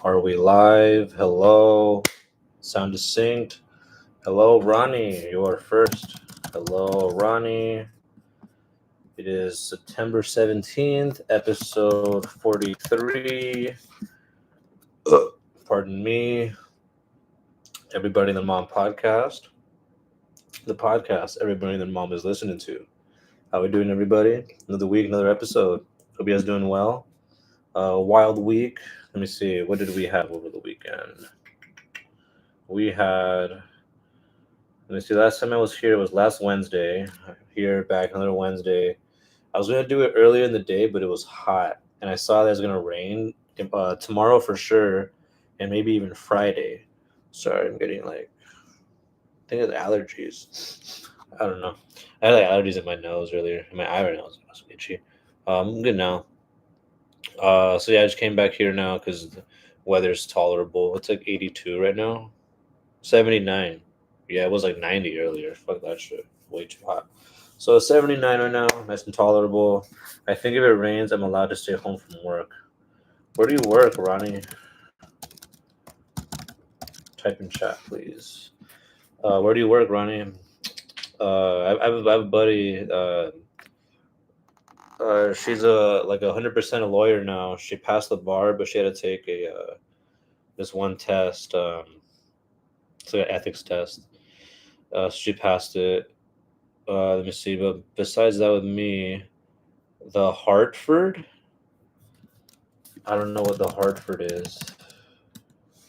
Are we live? Hello. Sound is synced. Hello, Ronnie. You are first. Hello, Ronnie. It is September 17th, episode 43. Pardon me. Everybody in the Mom podcast. The podcast everybody in the Mom is listening to. How we doing, everybody? Another week, another episode. Hope you guys doing well. Wild week. Let me see. What did we have over the weekend? We had Let me see. Last time I was here was last Wednesday. Here back another Wednesday. I was gonna do it earlier in the day, but it was hot, and I saw that it was gonna rain tomorrow for sure, and maybe even Friday. Sorry, I'm getting I think it's allergies. I don't know. I had allergies in my nose earlier. My eye right now was itchy. I'm good now. So yeah, I just came back here now because the weather's tolerable. It's like 82 right now. 79. Yeah, it was like 90 earlier. Fuck that shit. Way too hot. So 79 right now. Nice and tolerable. I think if it rains, I'm allowed to stay home from work. Where do you work, Ronnie? Type in chat, please. Where do you work, Ronnie? I have a buddy. She's like 100% a lawyer now. She passed the bar, but she had to take a this one test. It's like an ethics test. So she passed it. Let me see. But besides that, with me, the Hartford. I don't know what the Hartford is.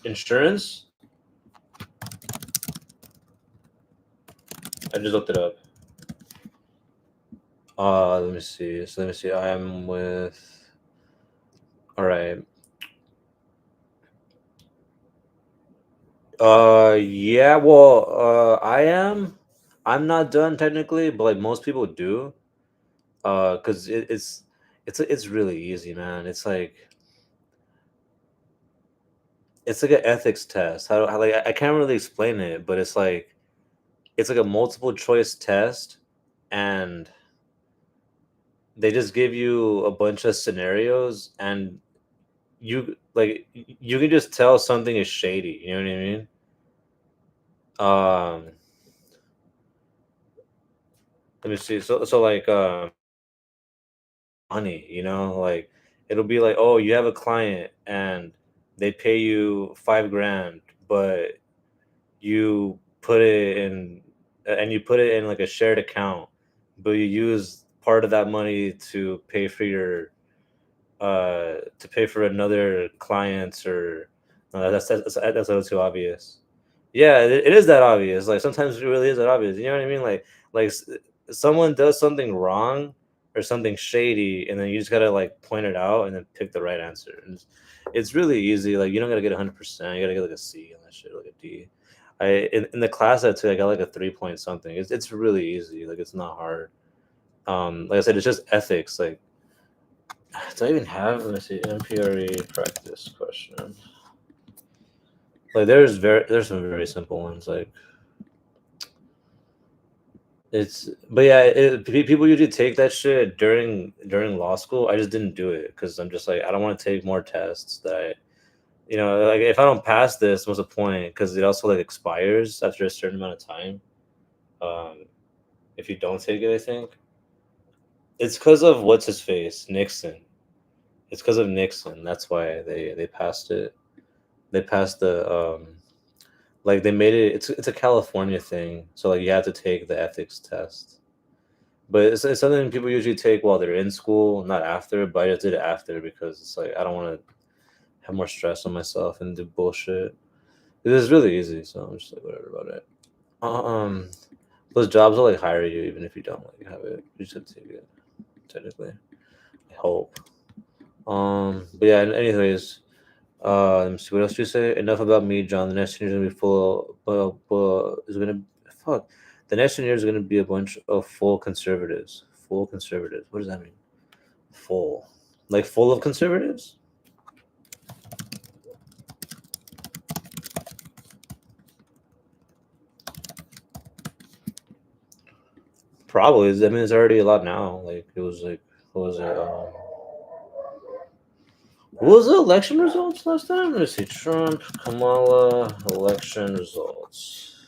Insurance? I just looked it up. Let me see. So let me see. I am with. All right. Yeah. Well, I am. I'm not done technically, but like most people do. Cause it's really easy, man. It's like an ethics test. How like I can't really explain it, but it's like a multiple choice test, and they just give you a bunch of scenarios, and you can just tell something is shady. You know what I mean? Um, Let me see. So like money. Like it'll be like, oh, you have a client and they pay you 5 grand, but you put it in and you put it in like a shared account, but you use part of that money to pay for another clients or no, that's a little too obvious. Yeah, it is that obvious. Like sometimes it really is that obvious. You know what I mean? Like someone does something wrong or something shady, and then you just gotta like point it out and then pick the right answer. And it's really easy. Like you don't gotta get 100%. You gotta get like a C on that shit, like a D. In the class I took, I got like a 3 point something. It's really easy. Like it's not hard. Like I said, it's just ethics. Like do I even have? Let me see. MPRE practice question. Like there's some very simple ones. Like but yeah, people usually take that shit during law school. I just didn't do it because I'm just like I don't want to take more tests that like if I don't pass this, what's the point? Because it also like expires after a certain amount of time. Um, if you don't take it, I think it's because of what's his face Nixon. It's because of Nixon. That's why they passed it. They passed the like they made it. It's a California thing, so like you have to take the ethics test. But it's something people usually take while they're in school, not after. But I just did it after because it's like I don't want to have more stress on myself and do bullshit. It is really easy, so I'm just like whatever about it. Um, those jobs will like hire you even if you don't like have it. You just have to take it. Technically, I hope. But yeah. Anyways, let me see what else do you say. Enough about me, John. The next year is gonna be full. Is gonna fuck. The next year is gonna be a bunch of full conservatives. Full conservatives. What does that mean? Full, like full of conservatives. Probably. I mean, it's already a lot now. Like it was like what What was the election results last time? Let me see. Trump, Kamala, election results.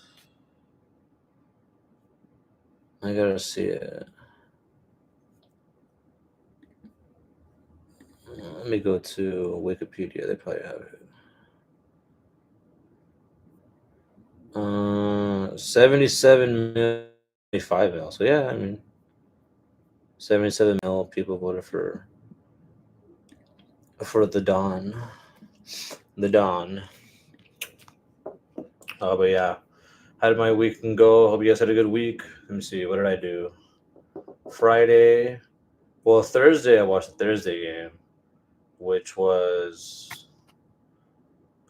I gotta see it. Let me go to Wikipedia. They probably have it. 77 million, 5 mil. So yeah, I mean, 77 mil people voted for the Don. The Don. But yeah, how did my weekend go? Hope you guys had a good week. Let me see. What did I do? Friday. Well, Thursday I watched the Thursday game, which was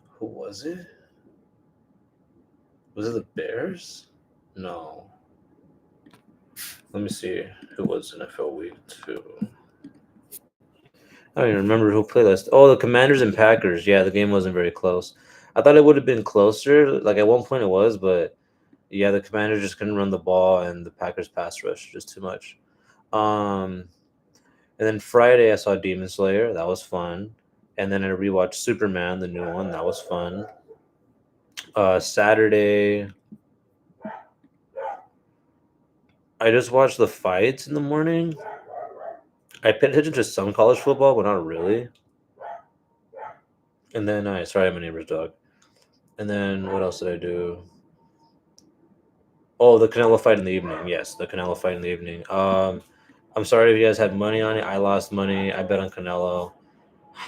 who was it? Was it the Bears? No. Let me see who was NFL Week 2. I don't even remember who played last. Oh, the Commanders and Packers. Yeah, the game wasn't very close. I thought it would have been closer. Like at one point it was, but yeah, the Commanders just couldn't run the ball, and the Packers pass rush just too much. Um, and then Friday I saw Demon Slayer. That was fun. And then I rewatched Superman, the new one. That was fun. Saturday I just watched the fights in the morning. I paid attention to some college football, but not really. And then I sorry, I'm my neighbor's dog. And then what else did I do? Oh, the Canelo fight in the evening. Yes, the Canelo fight in the evening. I'm sorry if you guys had money on it. I lost money. I bet on Canelo.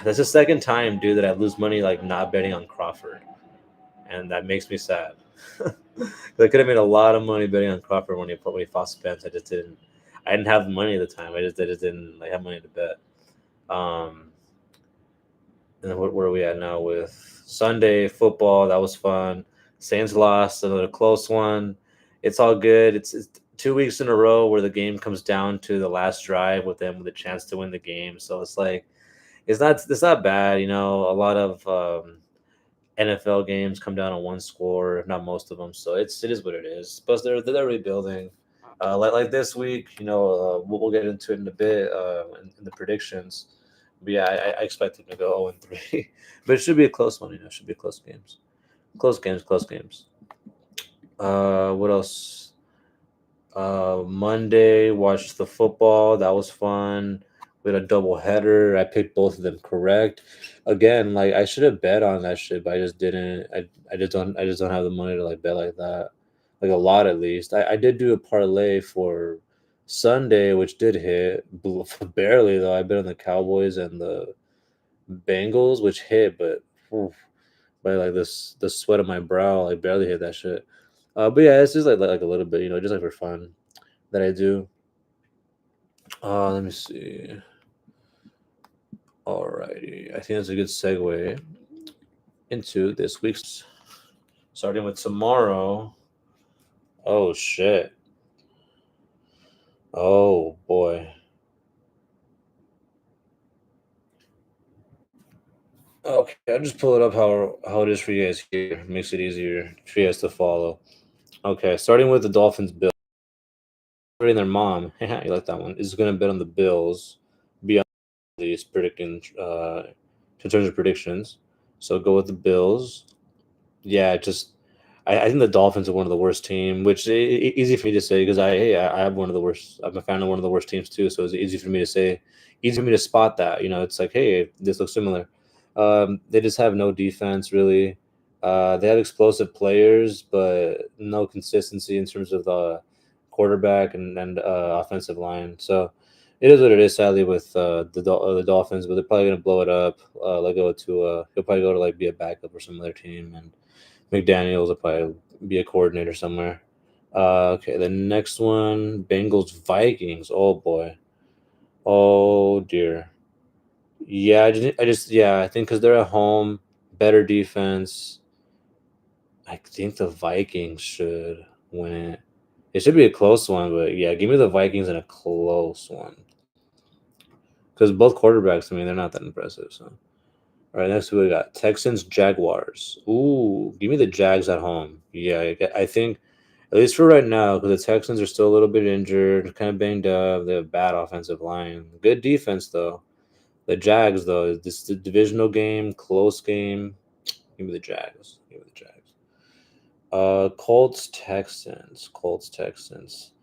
That's the second time, dude, that I lose money like not betting on Crawford, and that makes me sad. I could have made a lot of money betting on Crawford when he fought Spence. I just didn't. I didn't have money at the time. I just didn't like have money to bet. Um, and then where are we at now with Sunday football? That was fun. Saints lost another close one. It's all good. It's 2 weeks in a row where the game comes down to the last drive with them with a chance to win the game. So it's like it's not bad. A lot of NFL games come down on one score, if not most of them. So it is what it is. Plus they're rebuilding. Like this week, we'll get into it in a bit in the predictions. But yeah, I expect them to go 0-3, but it should be a close one. It should be close games, close games, close games. What else? Monday watched the football. That was fun. We had a double header. I picked both of them correct. Again, like I should have bet on that shit, but I just didn't. I just don't have the money to like bet like that, like a lot at least. I did do a parlay for Sunday, which did hit barely though. I bet on the Cowboys and the Bengals, which hit, but oof, by like this the sweat of my brow, I barely hit that shit. But yeah, it's just like a little bit, just like for fun that I do. Let me see. Alrighty, I think that's a good segue into this week's. Starting with tomorrow. Oh shit. Oh boy. Okay, I'll just pull it up how it is for you guys here. Makes it easier for you guys to follow. Okay, starting with the Dolphins Bills. Their mom, you like that one, is going to bet on the Bills beyond these predicting in terms of predictions. So go with the Bills. Yeah, just I think the Dolphins are one of the worst team, which easy for me to say because I have one of the worst. I'm a fan of one of the worst teams too, so it's easy for me to say, easy for me to spot that. It's like, hey, this looks similar. They just have no defense really. They have explosive players, but no consistency in terms of the quarterback and offensive line. So it is what it is. Sadly, with the Dolphins, but they're probably gonna blow it up. He'll probably go to like be a backup or some other team, and McDaniels will probably be a coordinator somewhere. Okay, the next one, Bengals Vikings. Oh boy. Oh dear. Yeah, I think because they're at home, better defense. I think the Vikings should win it. It should be a close one, but yeah, give me the Vikings in a close one. Because both quarterbacks, I mean, they're not that impressive. So, all right, next we got Texans Jaguars. Ooh, give me the Jags at home. Yeah, I think at least for right now, because the Texans are still a little bit injured, kind of banged up. They have a bad offensive line, good defense though. The Jags, though, this is a divisional game, close game. Give me the Jags. Give me the Jags. Colts Texans. Colts Texans.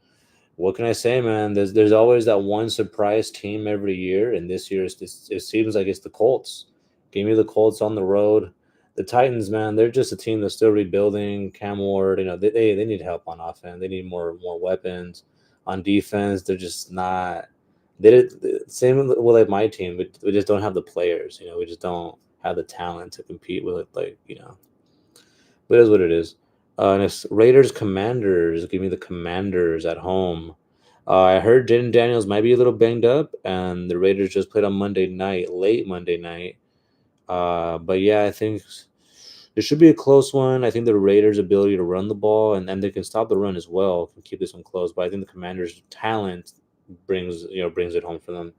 What can I say, man? There's always that one surprise team every year, and this year it seems like it's the Colts. Give me the Colts on the road. The Titans, man, they're just a team that's still rebuilding. Cam Ward, they need help on offense. They need more weapons on defense. They're just not. They did same with like my team. We just don't have the players. We just don't have the talent to compete with it. But it is what it is. And it's Raiders Commanders. Give me the Commanders at home. I heard Jaden Daniels might be a little banged up, and the Raiders just played on Monday night, late Monday night. But yeah, I think it should be a close one. I think the Raiders' ability to run the ball and they can stop the run as well can keep this one close. But I think the Commanders' talent brings it home for them.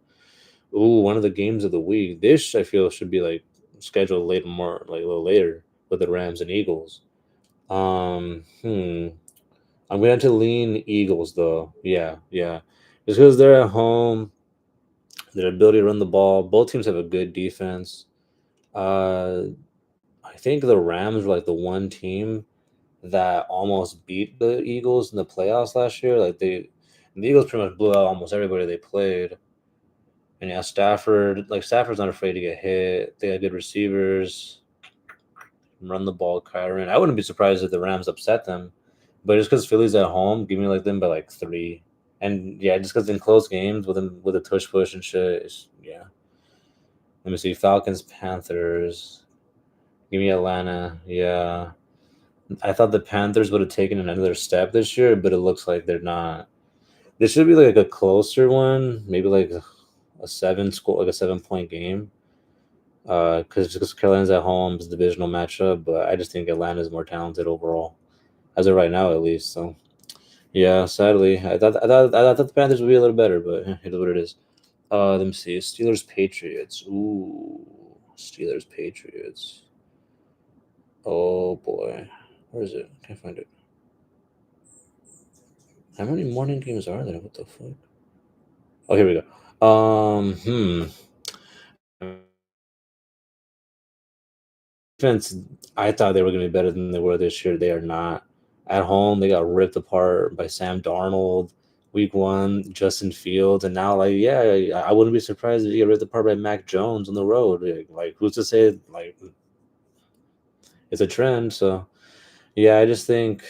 Ooh, one of the games of the week. This I feel should be like scheduled later, more like a little later with the Rams and Eagles. Um, hmm. I'm going to lean Eagles though. Yeah, yeah. Just because they're at home, their ability to run the ball. Both teams have a good defense. Uh, I think the Rams were like the one team that almost beat the Eagles in the playoffs last year. The Eagles pretty much blew out almost everybody they played. And yeah, Stafford's not afraid to get hit. They had good receivers, run the ball, Kyron. I wouldn't be surprised if the Rams upset them, but just because Philly's at home, give me like them by like 3. And yeah, just because in close games with them with a tush push and shit, yeah. Let me see, Falcons, Panthers. Give me Atlanta. Yeah, I thought the Panthers would have taken another step this year, but it looks like they're not. This should be like a closer one, maybe like a 7 score, like a 7 point game. Because Carolina's at home, it's a divisional matchup, but I just think Atlanta's more talented overall, as of right now at least. So yeah, sadly, I thought the Panthers would be a little better, but it is what it is. Let me see, Steelers Patriots. Ooh, Steelers Patriots. Oh boy, where is it? Can't find it. How many morning games are there? What the fuck? Oh, here we go. Defense, I thought they were going to be better than they were this year. They are not. At home, they got ripped apart by Sam Darnold. Week 1, Justin Fields, and now yeah, I wouldn't be surprised if you get ripped apart by Mac Jones on the road. Like who's to say it's a trend? So yeah, I just think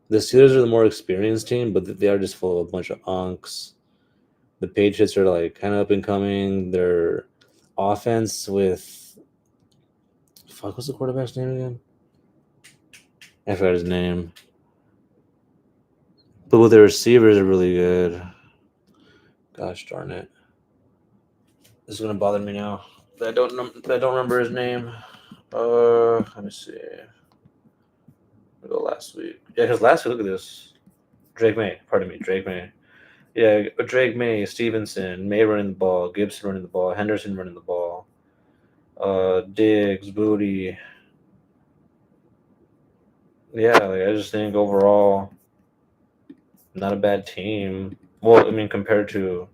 the Steelers are the more experienced team, but they are just full of a bunch of unks. The Patriots are like kind of up and coming. Their offense with what's the quarterback's name again? I forgot his name. But with the receivers are really good. Gosh darn it. This is gonna bother me now. I don't remember his name. Let me see. I'll go last week. Yeah, because last week, look at this. Drake May. Pardon me, Drake May. Yeah, Drake May, Stevenson, May running the ball, Gibson running the ball, Henderson running the ball, Diggs, Booty. Yeah, I just think overall, not a bad team. Well, I mean, compared to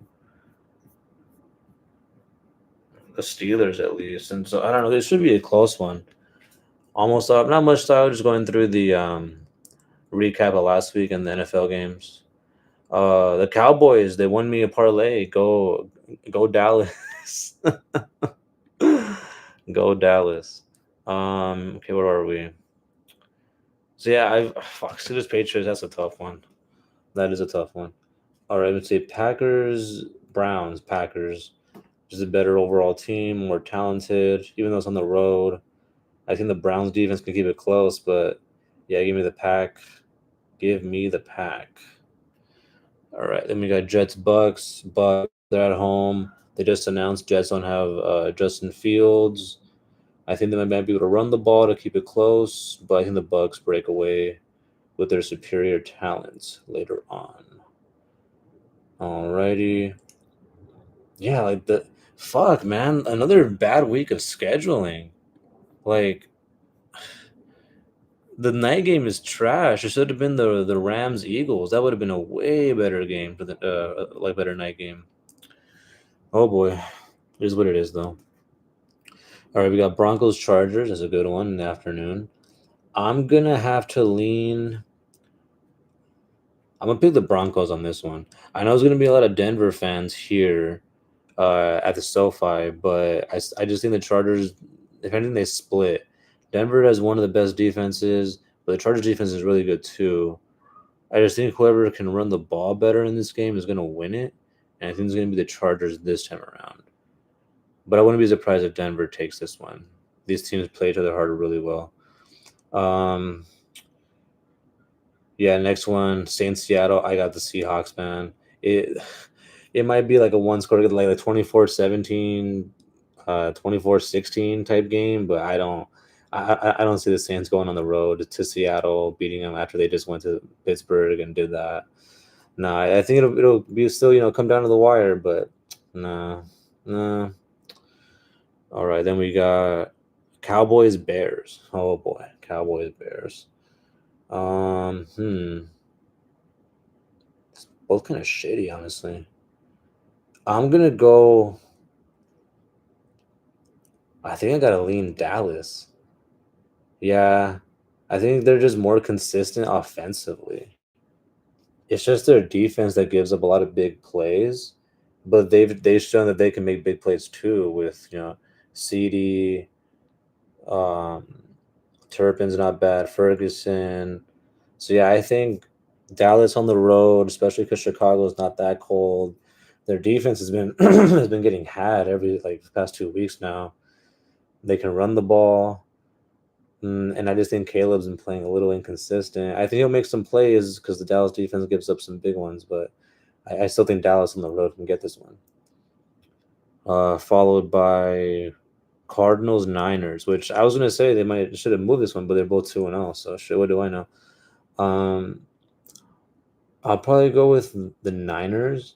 the Steelers at least, and so I don't know. This should be a close one. Almost up, not much style. Just going through the recap of last week and the NFL games. The Cowboys, they won me a parlay. Go Dallas. Go Dallas. Okay, where are we? So yeah, Steelers Patriots. That's a tough one. That is a tough one. All right, let's say Packers Browns. Packers, just a better overall team, more talented. Even though it's on the road, I think the Browns defense can keep it close. But yeah, give me the pack. Give me the pack. All right, then we got Jets Bucks. Bucks, they're at home. They just announced Jets don't have Justin Fields. I think they might be able to run the ball to keep it close, but I think the Bucks break away with their superior talents later on. Alrighty. Yeah, like the fuck, man. Another bad week of scheduling. Like The night game is trash. It should have been the Rams Eagles. That would have been a way better game for the like better night game. Oh boy, it is what it is though. All right, we got Broncos Chargers. That's a good one in the afternoon. I'm gonna have to lean. I'm gonna pick the Broncos on this one. I know there's gonna be a lot of Denver fans here at the SoFi, but I just think the Chargers, if anything, they split. Denver has one of the best defenses, but the Chargers defense is really good too. I just think whoever can run the ball better in this game is gonna win it, and I think it's gonna be the Chargers this time around. But I wouldn't be surprised if Denver takes this one. These teams play each other hard really well. Um, Yeah, next one, Saints Seattle. I got the Seahawks, man. It it might be like a one score like a 24-17, 24-16 type game, but I don't see the Saints going on the road to Seattle beating them after they just went to Pittsburgh and did that. Nah, I think it'll be still, come down to the wire, but nah. Nah. All right, then we got Cowboys Bears. Oh boy, Cowboys Bears. Hmm. Both kind of shitty, honestly. I'm gonna go. I think I gotta lean Dallas. Yeah, I think they're just more consistent offensively. It's just their defense that gives up a lot of big plays, but they've shown that they can make big plays too with CD, um, Turpin's not bad, Ferguson. So yeah, I think Dallas on the road, especially because Chicago is not that cold. Their defense has been has been getting had every like the past 2 weeks now. They can run the ball, and I just think Caleb's been playing a little inconsistent. I think he'll make some plays because the Dallas defense gives up some big ones, but I still think Dallas on the road can get this one. Followed by Cardinals Niners, which I was gonna say they might should have moved this one, but they're both 2-0. So shit, what do I know? Um, I'll probably go with the Niners.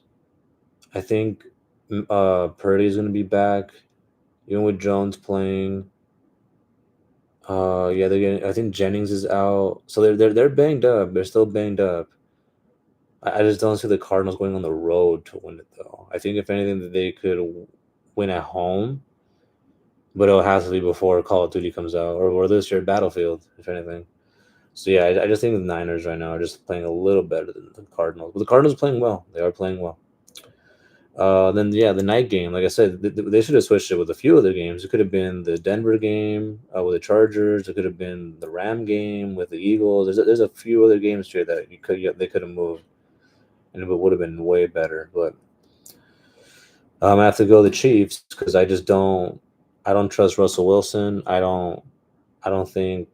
I think Purdy's gonna be back, even with Jones playing. Yeah, they're getting. I think Jennings is out, so they're banged up. They're still banged up. I just don't see the Cardinals going on the road to win it though. I think if anything, that they could win at home, but it'll have to be before Call of Duty comes out or this year Battlefield, if anything. So yeah, I just think the Niners right now are just playing a little better than the Cardinals. But the Cardinals are playing well. They are playing well. Then yeah, the night game. Like I said, they should have switched it with a few other games. It could have been the Denver game with the Chargers. It could have been the Ram game with the Eagles. There's a few other games here that they could have moved, and it would have been way better. But I have to go the Chiefs because I don't trust Russell Wilson. I don't think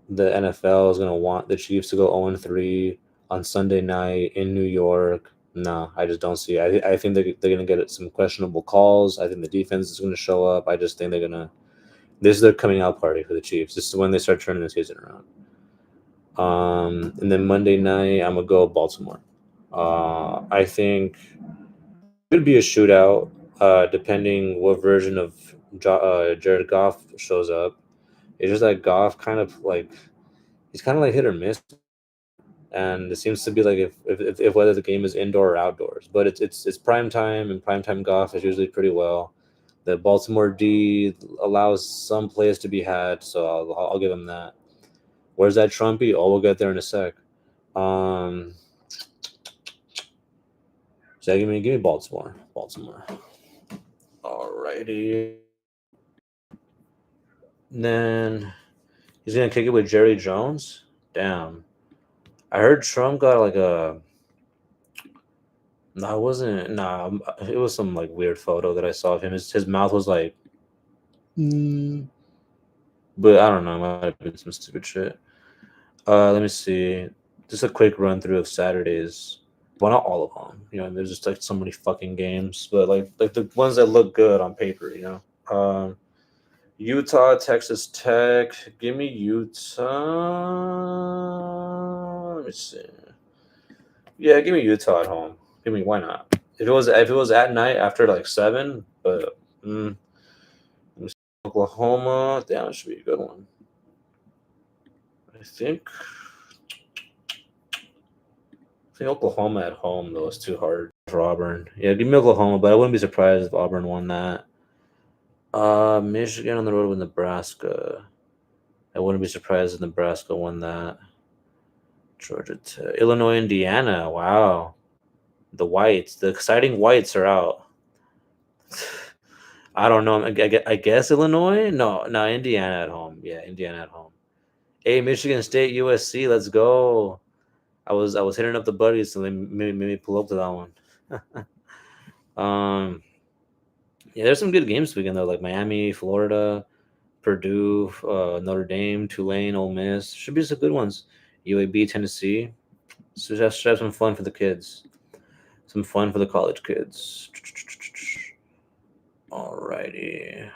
the NFL is gonna want the Chiefs to go 0-3 on Sunday night in New York. No, I just don't see it. I think they're gonna get some questionable calls. I think the defense is gonna show up. I just think they're gonna. This is their coming out party for the Chiefs. This is when they start turning the season around. And then Monday night, I'm gonna go Baltimore. I think it could be a shootout, depending what version of Jared Goff shows up. It's just that Goff kind of like he's kind of like hit or miss, and it seems to be like if whether the game is indoor or outdoors. But it's prime time, and prime time Goff is usually pretty well. The Baltimore D allows some plays to be had, so I'll give him that. Where's that Trumpy? Oh, we'll get there in a sec. Um, so give me Baltimore. Baltimore. Alrighty. Then he's gonna kick it with Jerry Jones. Damn. I heard Trump got like a. No, it wasn't. Nah, it was some like weird photo that I saw of him. His mouth was like. Mm. But I don't know. It might have been some stupid shit. Let me see. Just a quick run through of Saturdays. Well, not all of them. There's just like so many fucking games, but like the ones that look good on paper. Utah, Texas Tech. Give me Utah. Let me see. Yeah, give me Utah at home. Give me why not? If it was at night after like 7, but let me see. Oklahoma. Damn, it should be a good one. I think Oklahoma at home though is too hard for Auburn. Yeah, give me Oklahoma, but I wouldn't be surprised if Auburn won that. Michigan on the road with Nebraska. I wouldn't be surprised if Nebraska won that. Georgia Tech, Illinois, Indiana. Wow, the whites, the exciting whites are out. I don't know. I guess Illinois. No, no, Indiana at home. Yeah, Indiana at home. Hey, Michigan State, USC. Let's go. I was hitting up the buddies, so they made me pull up to that one. um, yeah, there's some good games this weekend though, like Miami, Florida, Purdue, Notre Dame, Tulane, Ole Miss. Should be some good ones. UAB, Tennessee. So just should have some fun for the kids. Some fun for the college kids. Alrighty.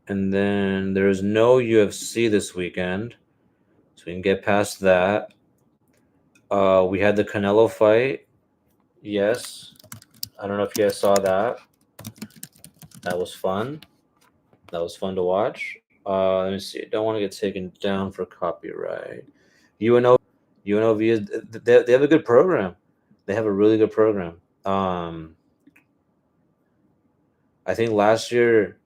And then there's no UFC this weekend, so we can get past that. We had the Canelo fight. Yes, I don't know if you guys saw that. That was fun. That was fun to watch. Let me see. Don't want to get taken down for copyright. UNO, UNLV is they have a good program. They have a really good program. I think last year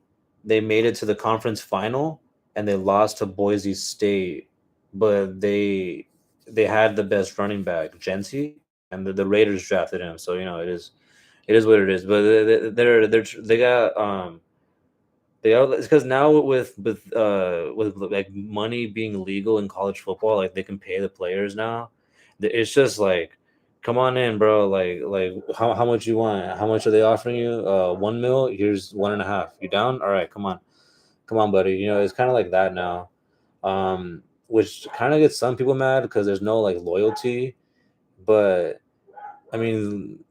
they made it to the conference final and they lost to Boise State, but they had the best running back, Genty, and the Raiders drafted him. So it is what it is. But they got it's because now with like money being legal in college football, like they can pay the players now. It's just like, come on in, bro. Like how much you want? How much are they offering you? 1 mil. Here's 1.5. You down? All right, come on, buddy. It's kind of like that now, which kind of gets some people mad because there's no like loyalty. But I mean,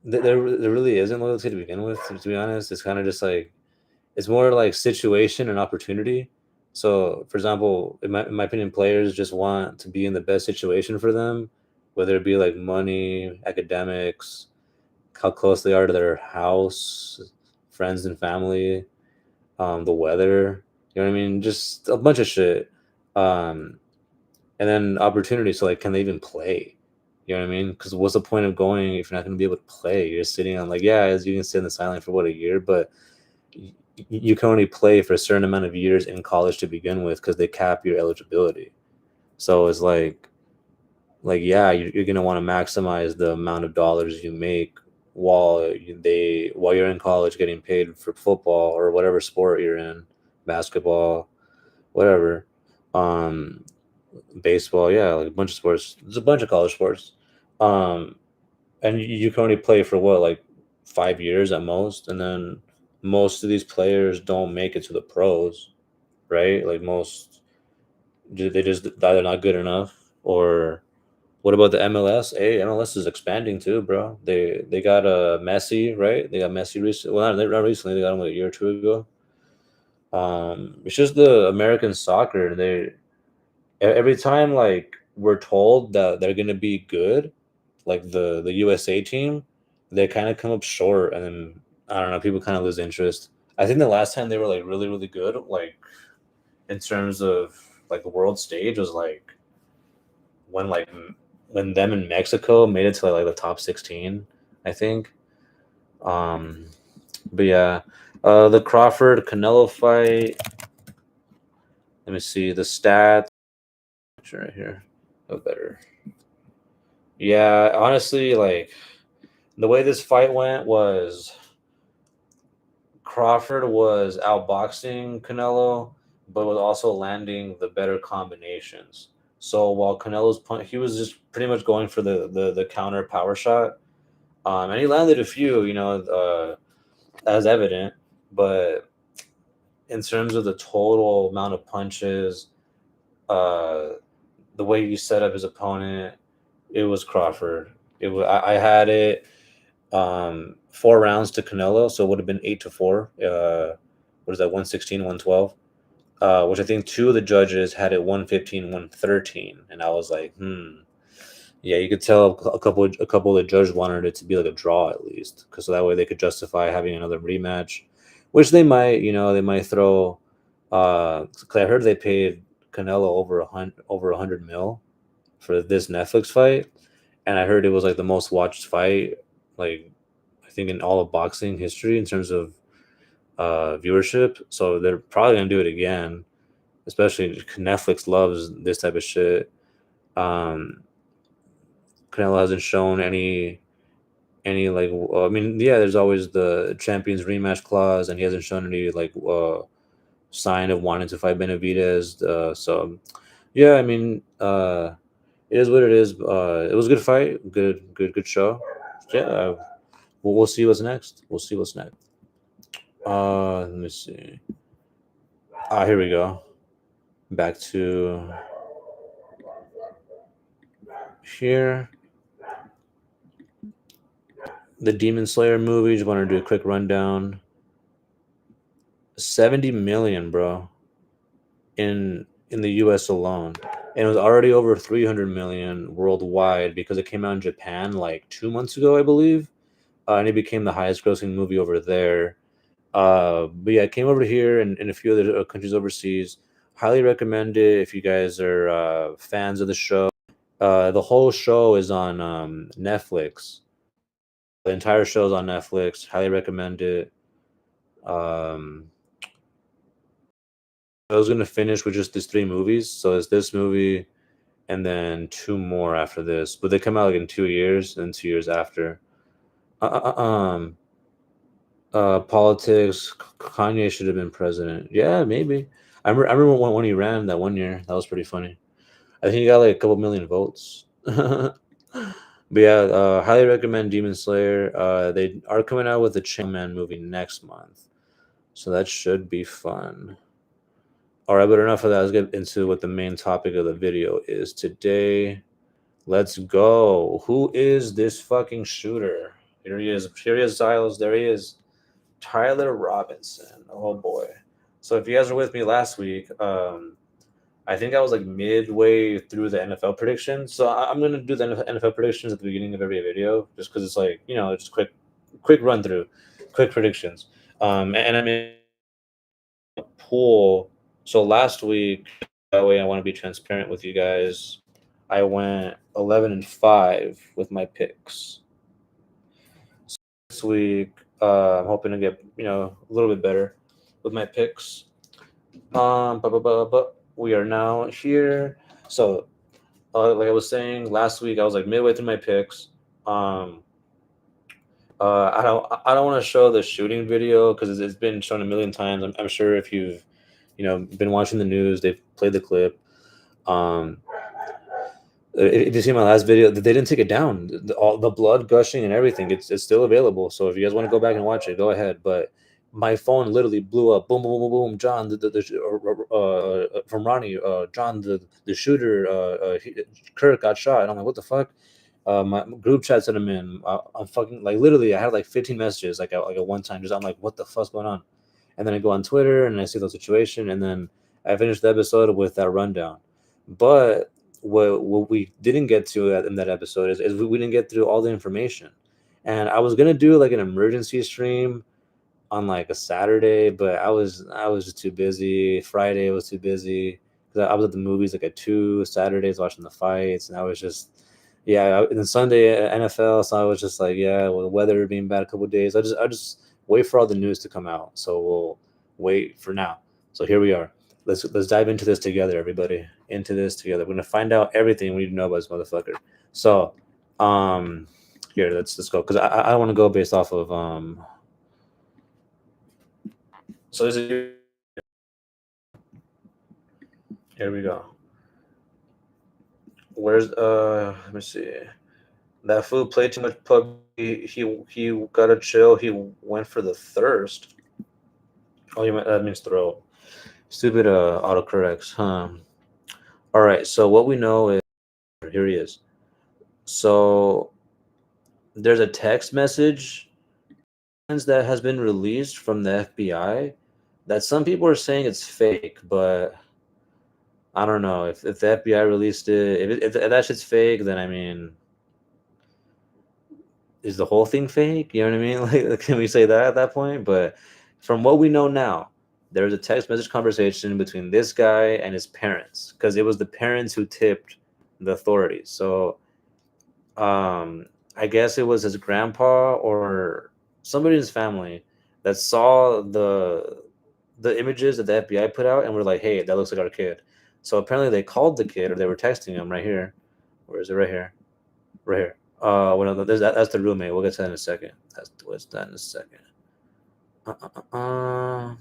there really isn't loyalty to begin with. To be honest, it's kind of just like it's more like situation and opportunity. So, for example, in my opinion, players just want to be in the best situation for them, whether it be like money, academics, how close they are to their house, friends and family, the weather. You know what I mean? Just a bunch of shit. Um, and then opportunity. So, like, can they even play? You know what I mean? Because what's the point of going if you're not going to be able to play? You're just sitting on like, yeah, you can sit in the sideline for what, a year, but you can only play for a certain amount of years in college to begin with because they cap your eligibility. So it's like yeah, you're gonna want to maximize the amount of dollars you make while you're in college getting paid for football or whatever sport you're in, basketball, whatever, um, baseball, yeah, like a bunch of sports. There's a bunch of college sports, um, and you can only play for what, like 5 years at most, and then most of these players don't make it to the pros, right? Like most, they just either not good enough or what about the MLS? Hey, MLS is expanding too, bro. They got Messi, right? They got Messi recently. Well, not recently. They got him like a year or two ago. It's just the American soccer. Every time like we're told that they're gonna be good, like the USA team, they kind of come up short, and then I don't know, people kind of lose interest. I think the last time they were like really really good, like in terms of like the world stage, was like when like when them in Mexico made it to like the top 16, I think. Um, but yeah, the Crawford Canelo fight. Let me see the stats right here. Oh, better. Yeah, honestly, like the way this fight went was Crawford was outboxing Canelo, but was also landing the better combinations. So while Canelo's punch, he was just pretty much going for the counter power shot, and he landed a few, as evident. But in terms of the total amount of punches, uh, the way he set up his opponent, it was Crawford. I had it 4 rounds to Canelo, so it would have been 8-4. What is that, 116, 112? Which I think two of the judges had it 115, 113. And I was like, yeah, you could tell a couple of the judges wanted it to be like a draw at least, because so that way they could justify having another rematch, which they might throw. 'Cause I heard they paid Canelo over 100 mil for this Netflix fight, and I heard it was like the most watched fight, like I think in all of boxing history in terms of viewership. So they're probably gonna do it again, especially Netflix loves this type of shit. Um, Canelo hasn't shown any like I mean, yeah, there's always the champions rematch clause, and he hasn't shown any like sign of wanting to fight Benavidez. So yeah, I mean, it is what it is. It was a good fight, good show. Yeah, we'll see what's next. We'll see what's next. Let me see. Ah, here we go. Back to here. The Demon Slayer movie. Just want to do a quick rundown. 70 million, bro, in the US alone. And it was already over 300 million worldwide because it came out in Japan like 2 months ago, I believe. And it became the highest grossing movie over there. But yeah, it came over here and in a few other countries overseas. Highly recommend it if you guys are fans of the show. The whole show is on Netflix. The entire show is on Netflix. Highly recommend it. Um, I was gonna finish with just these three movies. So it's this movie and then two more after this. But they come out like in 2 years and 2 years after. Uh, uh, um, Politics. Kanye should have been president. Yeah, maybe. I remember when he ran that one year. That was pretty funny. I think he got like a couple million votes. But yeah, highly recommend Demon Slayer. They are coming out with a Chain Man movie next month, so that should be fun. All right, but enough of that. Let's get into what the main topic of the video is today. Let's go. Who is this fucking shooter? Here he is. Here he is, Silas. There he is. Tyler Robinson. Oh boy. So if you guys were with me last week, I think I was like midway through the NFL predictions. So I'm gonna do the NFL predictions at the beginning of every video, just because it's like just quick run through, quick predictions. And I mean pool. So last week, that way I want to be transparent with you guys. I went 11-5 with my picks. So this week, I'm hoping to get a little bit better with my picks. But we are now here. So, like I was saying last week, I was like midway through my picks. I don't want to show the shooting video because it's been shown a million times. I'm sure if you've been watching the news, they've played the clip. Um, if you see my last video, they didn't take it down. All the blood gushing and everything, it's still available. So if you guys want to go back and watch it, go ahead. But my phone literally blew up. Boom, boom, boom, boom. John, from Ronnie. John, the shooter. Kirk got shot. And I'm like, what the fuck? My group chat sent him in. I'm fucking like literally. I had like 15 messages like at one time. Just I'm like, what the fuck's going on? And then I go on Twitter and I see the situation, and then I finish the episode with that rundown. But what we didn't get to in that episode is we didn't get through all the information. And I was gonna do like an emergency stream on like a Saturday, but I was just too busy. Friday was too busy because I was at the movies like at 2 Saturdays watching the fights, and I was just and then Sunday NFL, so I was just like, yeah, well, the weather being bad a couple of days. I just wait for all the news to come out. So we'll wait for now. So here we are. Let's dive into this together, everybody. Into this together. We're gonna find out everything we need to know about this motherfucker. So, here let's go because I want to go based off of So this is here we go. Where's Let me see. That fool played too much PUBG. He gotta chill. He went for the thirst. Oh, that means throw. Stupid autocorrects, huh? All right. So what we know is here he is. So there's a text message that has been released from the FBI that some people are saying it's fake, but I don't know if the FBI released it. If that shit's fake, then I mean, is the whole thing fake? You know what I mean? Like, can we say that at that point? But from what we know now, There was a text message conversation between this guy and his parents, because it was the parents who tipped the authorities. So um, I guess it was his grandpa or somebody in his family that saw the images that the FBI put out and were like, "Hey, that looks like our kid." So apparently they called the kid, or they were texting him right here. Where is it? Right here. Right here. Well, no, that's the roommate. We'll get to that in a second. That's what's that in a second. Uh, uh, uh, uh.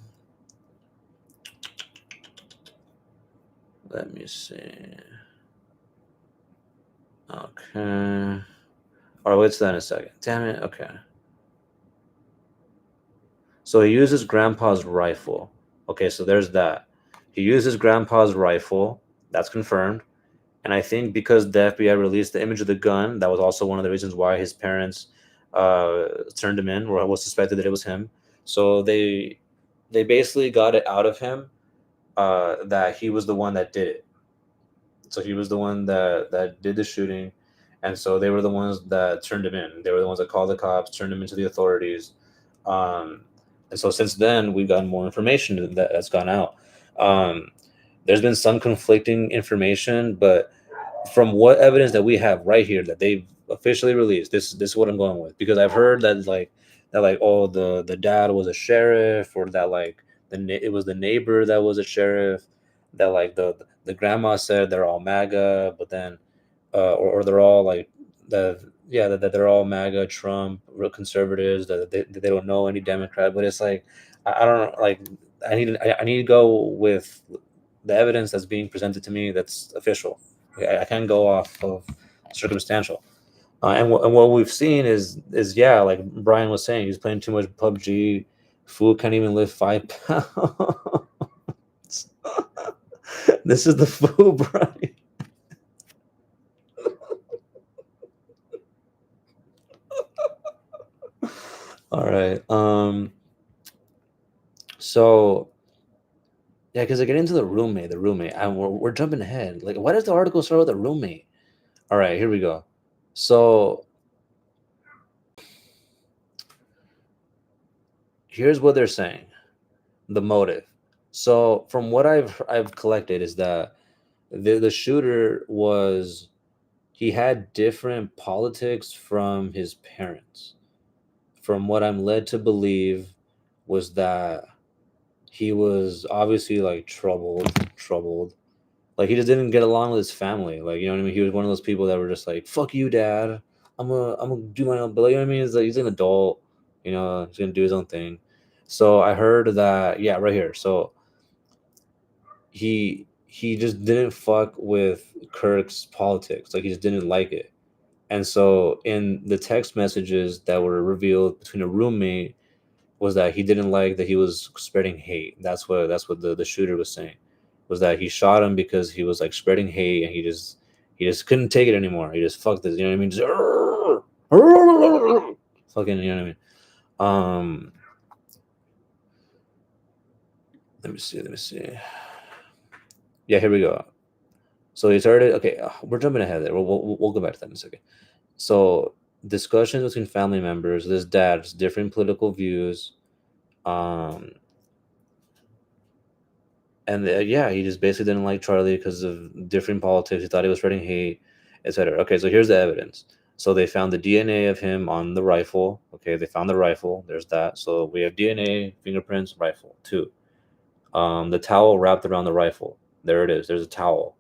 Let me see. Okay. All right, we'll get to that in a second. Damn it. Okay. So he used his grandpa's rifle. Okay, so there's that. He used his grandpa's rifle. That's confirmed. And I think because the FBI released the image of the gun, that was also one of the reasons why his parents turned him in, or was suspected that it was him. So they basically got it out of him that he was the one that did it. So he was the one that did the shooting, and so they were the ones that turned him in. They were the ones that called the cops, turned him into the authorities. Um, and so since then, we've gotten more information that's gone out. Um, there's been some conflicting information, but from what evidence that we have right here that they've officially released, this is what I'm going with, because I've heard that oh, the dad was a sheriff, or that like it was the neighbor that was a sheriff, that like the grandma said they're all MAGA, but then or they're all like that they're all MAGA, Trump, real conservatives, that they don't know any Democrat. But it's like I don't like I need to go with the evidence that's being presented to me that's official. I can't go off of circumstantial. And what we've seen is yeah, like Brian was saying, he's playing too much PUBG. Food can't even lift 5 pounds. This is the food, Brian. All right. So yeah, because I get into the roommate, and we're jumping ahead. Like, why does the article start with the roommate? All right, here we go. So here's what they're saying: the motive. So from what I've collected is that the shooter was he had different politics from his parents. From what I'm led to believe was that he was obviously like troubled. Like he just didn't get along with his family. Like, you know what I mean? He was one of those people that were just like, "Fuck you, dad. I'm gonna do my own." But like, you know what I mean? It's like he's an adult. You know, he's gonna do his own thing. So I heard that. Yeah, right here. So he just didn't fuck with Kirk's politics. Like he just didn't like it. And so in the text messages that were revealed between a roommate was that he didn't like that he was spreading hate. That's what the shooter was saying. Was that he shot him because he was like spreading hate, and he just couldn't take it anymore. He just fucked this, you know what I mean? Just fucking, you know what I mean? Um let me see. Yeah, here we go. So he started. Okay, we're jumping ahead there. We'll go back to that in a second. So discussions between family members, this dad's different political views, um, and yeah, he just basically didn't like Charlie because of different politics. He thought he was spreading hate, etc. Okay, so here's the evidence. So they found the DNA of him on the rifle. Okay, they found the rifle. There's that. So we have DNA, fingerprints, rifle. Two. The towel wrapped around the rifle. There it is. There's a towel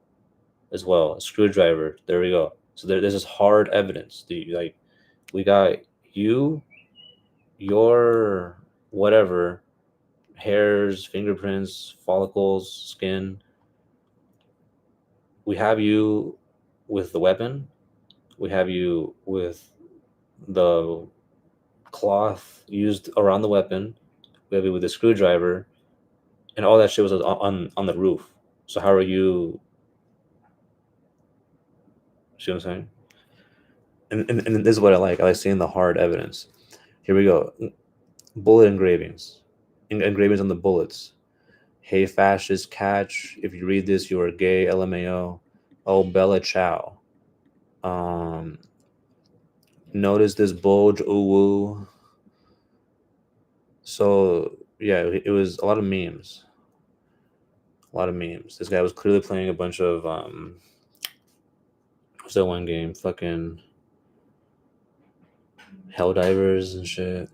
as well. A screwdriver. There we go. So there's this hard evidence. Like we got you, your whatever, hairs, fingerprints, follicles, skin. We have you with the weapon. We have you with the cloth used around the weapon. We have you with the screwdriver, and all that shit was on the roof. So how are you? See what I'm saying? And this is what I like. I like seeing the hard evidence. Here we go. Bullet engravings. Engravings on the bullets. Hey, fascist catch. If you read this, you are gay. LMAO. Oh, Bella Ciao. Um, Notice this bulge. Ooh woo. So Yeah, it was a lot of memes. A lot of memes. This guy was clearly playing a bunch of what's that one game? Fucking Helldivers and shit.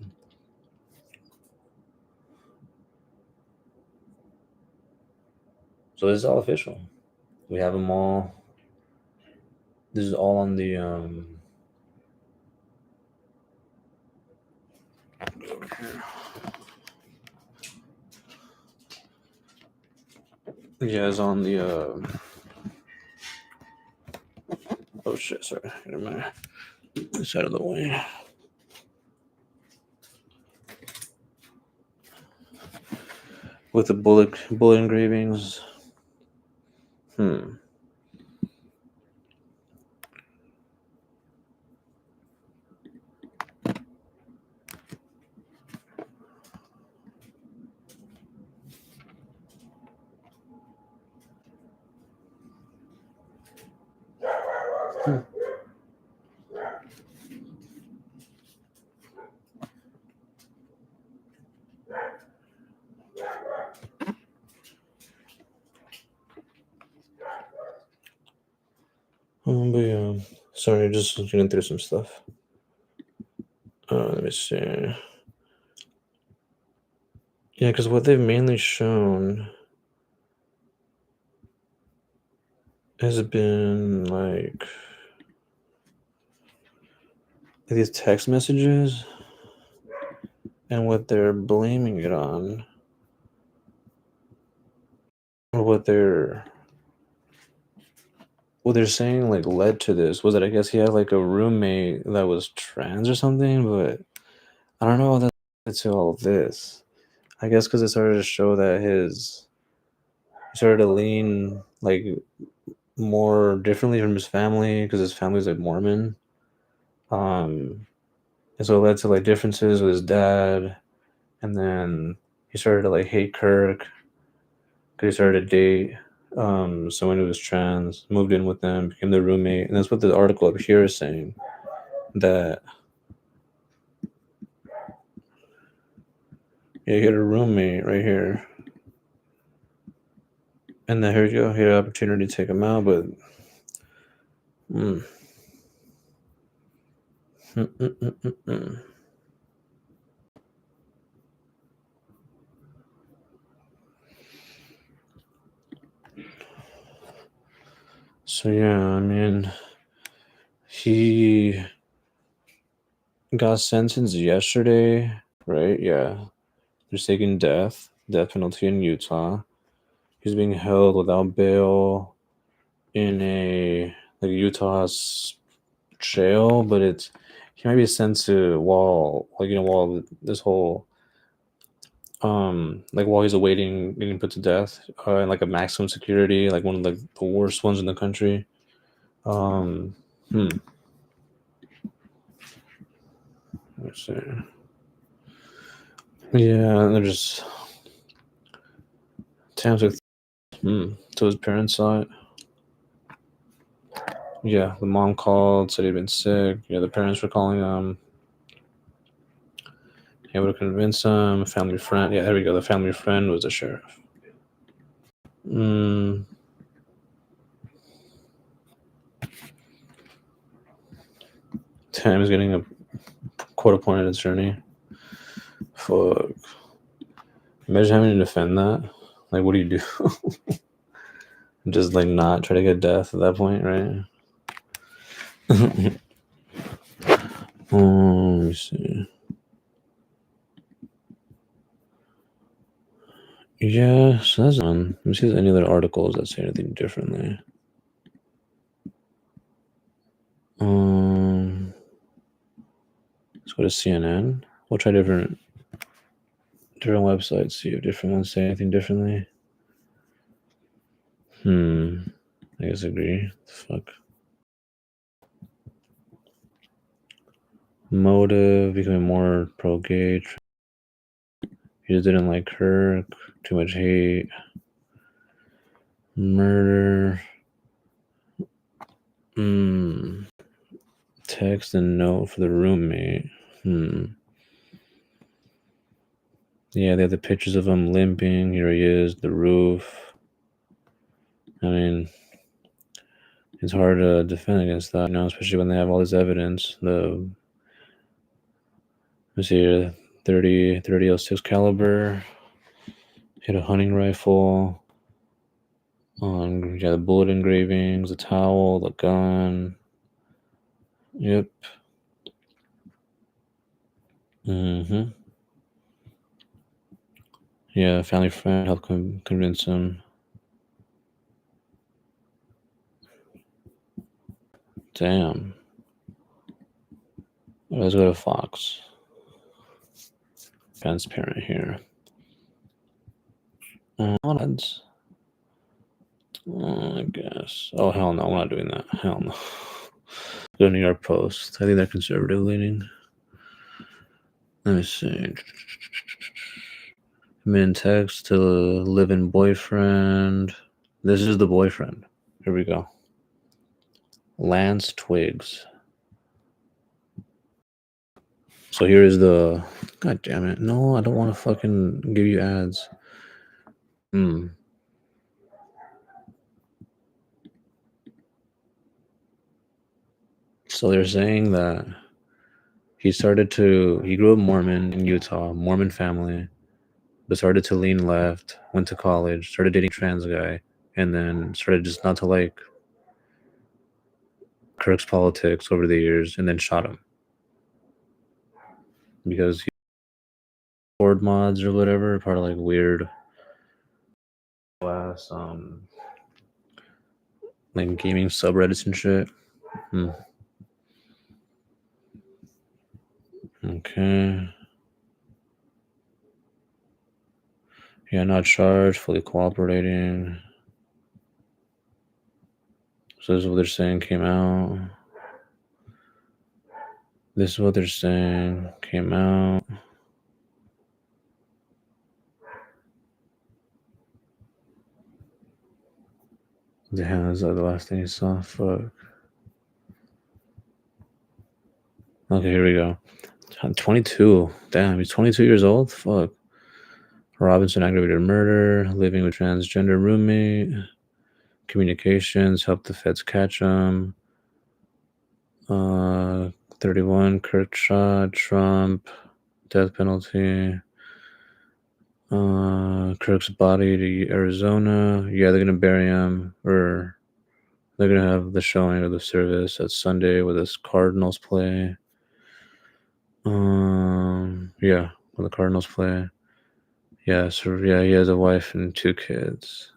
So this is all official. We have them all. This is all on the yeah, it's on the oh shit, sorry. Get my this out of the way. With the bullet engravings. Hmm. But yeah, sorry, just getting through some stuff. Let me see. Yeah, because what they've mainly shown has been like these text messages, and what they're blaming it on, or what they're saying like led to this was that I guess he had like a roommate that was trans or something, but I don't know how that led to all this. I guess because it started to show that he started to lean like more differently from his family because his family's like Mormon. And so it led to like differences with his dad, and then he started to like hate Kirk because he started to date someone who was trans, moved in with them, became their roommate, and that's what the article up here is saying, that yeah, he had a roommate right here, and then here you go, he had an opportunity to take him out, but mm. So yeah, I mean, he got sentenced yesterday, right? Yeah, they're taking death penalty in Utah. He's being held without bail in a like Utah's jail, but he might be sent to while this whole like while he's awaiting getting put to death in like a maximum security, like one of the worst ones in the country. Um, hmm. Let's see. Yeah, they're just Tam took to his parents' saw it. Yeah, the mom called, said he'd been sick. Yeah, the parents were calling him. Able to convince him. A family friend. Yeah, there we go. The family friend was a sheriff. Tam is getting a court-appointed attorney. Fuck. Imagine having to defend that. Like, what do you do? Just like not try to get death at that point, right? Let me see. Yeah, so that's on. Let me see if there's any other articles that say anything differently. Let's go to CNN. We'll try different websites, see if different ones say anything differently. I guess agree. Fuck. Motive, becoming more pro-gay. He just didn't like Kirk. Too much hate. Murder. Text and note for the roommate. Yeah, they have the pictures of him limping. Here he is, the roof. I mean, it's hard to defend against that, especially when they have all this evidence. Let's see here, 30.06 caliber, hit a hunting rifle. Yeah, the bullet engravings, the towel, the gun. Yep. Mm-hmm. Yeah, family friend helped convince him. Damn. Let's go to Fox. Transparent here. Odds. I guess. Oh, hell no. We're not doing that. Hell no. Go to New York Post. I think they're conservative leaning. Let me see. Min text to live-in boyfriend. This is the boyfriend. Here we go. Lance Twigs. So here is the. God damn it. No, I don't want to fucking give you ads. So they're saying that he grew up Mormon in Utah, Mormon family, but started to lean left, went to college, started dating a trans guy, and then started just not to like Kirk's politics over the years, and then shot him. Because he board mods or whatever, part of like weird class, like gaming subreddits and shit. Okay. Yeah, not charged, fully cooperating. So this is what they're saying came out. This is what they're saying came out. Damn, that's like the last thing you saw. Fuck. Okay, here we go. 22. Damn, he's 22 years old? Fuck. Robinson aggravated murder, living with transgender roommate, communications, helped the feds catch him. 31, Kirk shot, Trump, death penalty. Kirk's body to Arizona. Yeah, they're gonna bury him, or they're gonna have the showing of the service at Sunday with this Cardinals play. Yeah, when the Cardinals play. Yeah, so yeah, he has a wife and 2 kids.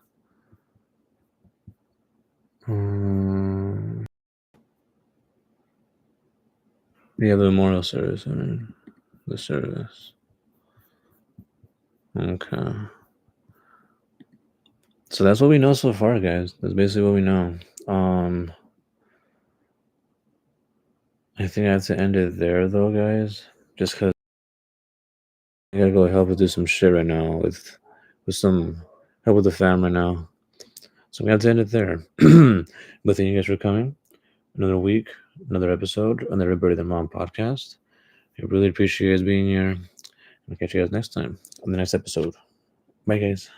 Yeah, the memorial service. I mean, the service. Okay. So that's what we know so far, guys. That's basically what we know. I think I have to end it there, though, guys. Just because I gotta go help with do some shit right now with some help with the fam right now. So we have to end it there. But thank you guys for coming. Another week, another episode, another Birdie the Mom podcast. I really appreciate you guys being here. I'll catch you guys next time on the next episode. Bye, guys.